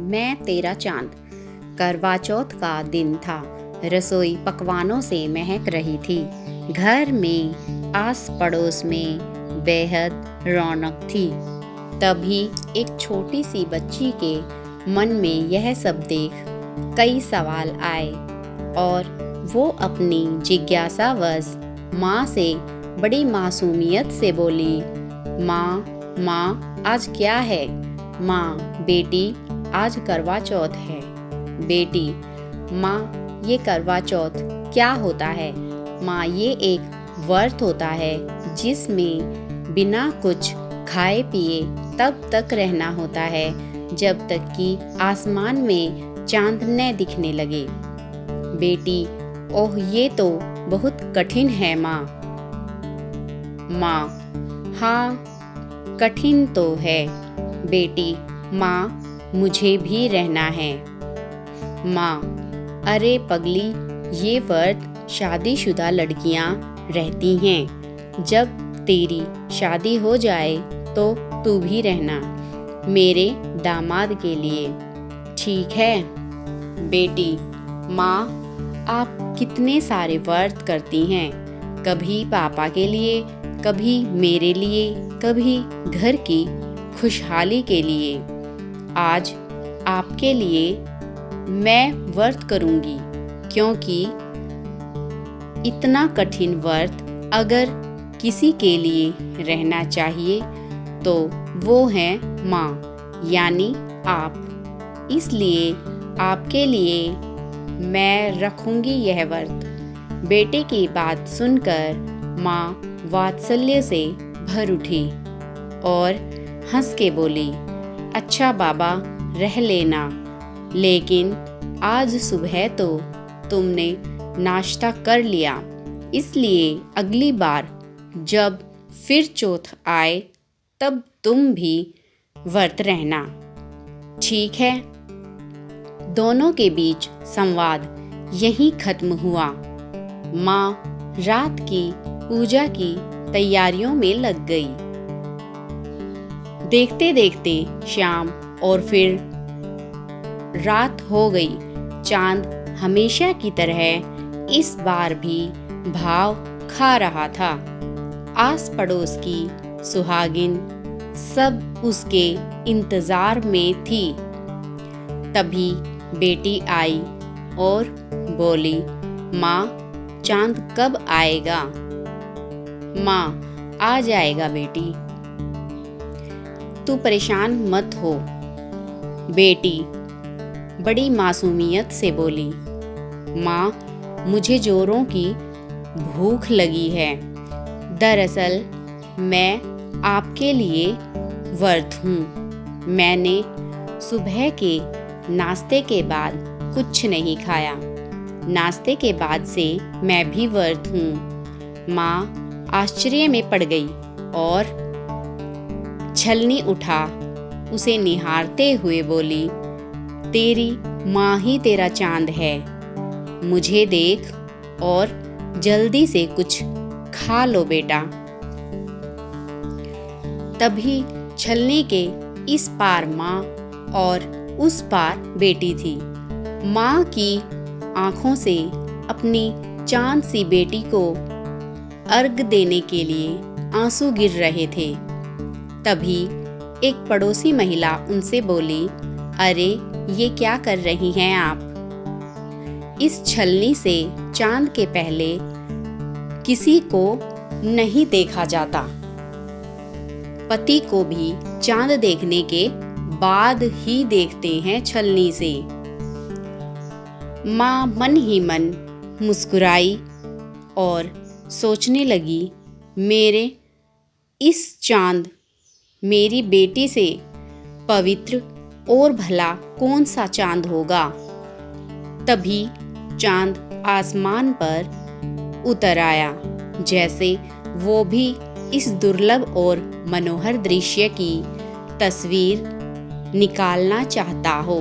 मैं तेरा चांद। करवा चौथ का दिन था। रसोई पकवानों से महक रही थी। घर में आस पड़ोस में बेहद रौनक थी। तभी एक छोटी सी बच्ची के मन में यह सब देख कई सवाल आए और वो अपनी जिज्ञासावश माँ से बड़ी मासूमियत से बोली, माँ आज क्या है? माँ बेटी आज करवा चौथ है। बेटी माँ ये करवा चौथ क्या होता है? माँ ये एक व्रत होता है जिसमें बिना कुछ खाए पिए तब तक रहना होता है जब तक कि आसमान में चांद न दिखने लगे। बेटी ओह ये तो बहुत कठिन है माँ। माँ हाँ कठिन तो है बेटी, माँ मुझे भी रहना है। माँ अरे पगली, ये व्रत शादीशुदा लड़कियाँ रहती हैं। जब तेरी शादी हो जाए तो तू भी रहना मेरे दामाद के लिए, ठीक है? बेटी माँ आप कितने सारे व्रत करती हैं, कभी पापा के लिए, कभी मेरे लिए, कभी घर की खुशहाली के लिए। आज आपके लिए मैं व्रत करूँगी क्योंकि इतना कठिन व्रत अगर किसी के लिए रहना चाहिए तो वो है माँ यानी आप। इसलिए आपके लिए मैं रखूँगी यह व्रत। बेटे की बात सुनकर माँ वात्सल्य से भर उठी और हंस के बोली, अच्छा बाबा रह लेना, लेकिन आज सुबह तो तुमने नाश्ता कर लिया, इसलिए अगली बार जब फिर चौथ आए तब तुम भी व्रत रहना, ठीक है? दोनों के बीच संवाद यहीं खत्म हुआ। माँ रात की पूजा की तैयारियों में लग गई। देखते देखते शाम और फिर रात हो गई। चांद हमेशा की तरह इस बार भी भाव खा रहा था। आस पड़ोस की सुहागिन सब उसके इंतजार में थी। तभी बेटी आई और बोली, माँ चांद कब आएगा? माँ आ जाएगा बेटी, तू परेशान मत हो। बेटी बड़ी मासूमियत से बोली, माँ मुझे जोरों की भूख लगी है। दरअसल मैं आपके लिए व्रत हूँ। मैंने सुबह के नाश्ते के बाद कुछ नहीं खाया। नाश्ते के बाद से मैं भी व्रत हूँ। माँ आश्चर्य में पड़ गई और छलनी उठा उसे निहारते हुए बोली, तेरी माँ ही तेरा चांद है। मुझे देख और जल्दी से कुछ खा लो बेटा। तभी छलनी के इस पार माँ और उस पार बेटी थी। माँ की आंखों से अपनी चांद सी बेटी को अर्घ देने के लिए आंसू गिर रहे थे। तभी एक पड़ोसी महिला उनसे बोली, अरे ये क्या कर रही हैं आप? इस छलनी से चांद के पहले किसी को नहीं देखा जाता। पति को भी चांद देखने के बाद ही देखते हैं छलनी से। माँ मन ही मन मुस्कुराई और सोचने लगी, मेरे इस चांद मेरी बेटी से पवित्र और भला कौन सा चांद होगा? तभी चांद आसमान पर उतर आया, जैसे वो भी इस दुर्लभ और मनोहर दृश्य की तस्वीर निकालना चाहता हो।